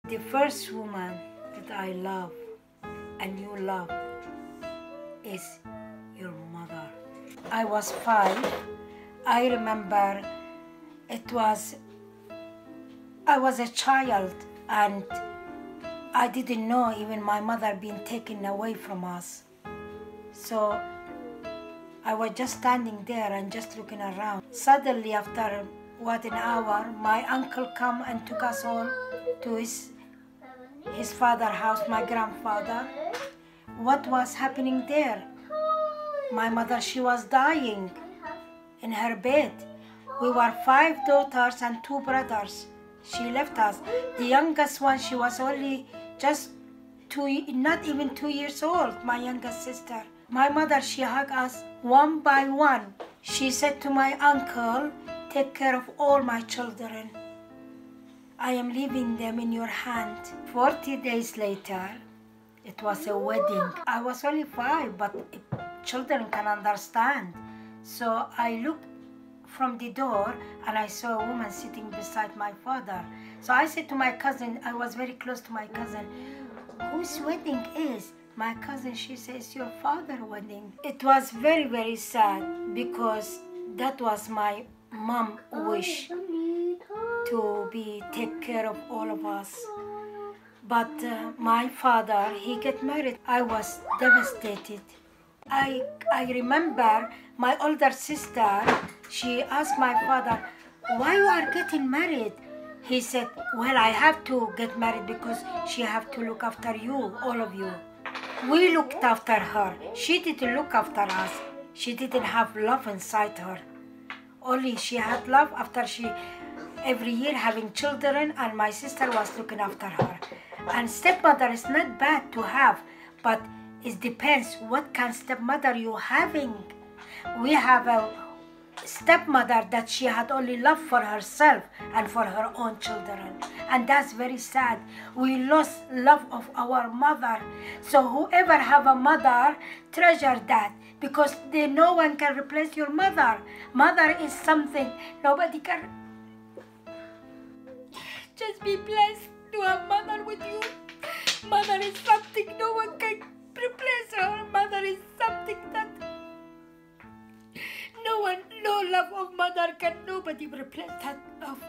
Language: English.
The first woman that I love and you love is your mother. I was 5. I remember I was a child and I didn't know even my mother being taken away from us. So I was just standing there and just looking around. Suddenly, after an hour, my uncle come and took us all to his father's house, my grandfather. What was happening there? My mother, she was dying in her bed. We were 5 daughters and 2 brothers. She left us. The youngest one, she was only just not even 2 years old, my youngest sister. My mother, she hugged us one by one. She said to my uncle, take care of all my children. I am leaving them in your hand. 40 days later, it was a wedding. I was only 5, but children can understand. So I looked from the door and I saw a woman sitting beside my father. So I said to my cousin, I was very close to my cousin, whose wedding is? My cousin, she says, your father's wedding. It was very, very sad because that was my mom's wish to take care of all of us. But my father, he got married. I was devastated. I remember my older sister, she asked my father, why you are getting married? He said, well, I have to get married because she have to look after you, all of you. We looked after her. She didn't look after us. She didn't have love inside her. Only she had love after every year having children, and my sister was looking after her. And stepmother is not bad to have, but it depends what kind of stepmother you're having. We have a stepmother that she had only love for herself and for her own children. And that's very sad. We lost love of our mother. So whoever have a mother, treasure that, because no one can replace your mother. Mother is something nobody can. Just be blessed to have mother with you. Mother is something no one can replace her. Mother is something that no love of mother can nobody replace that love.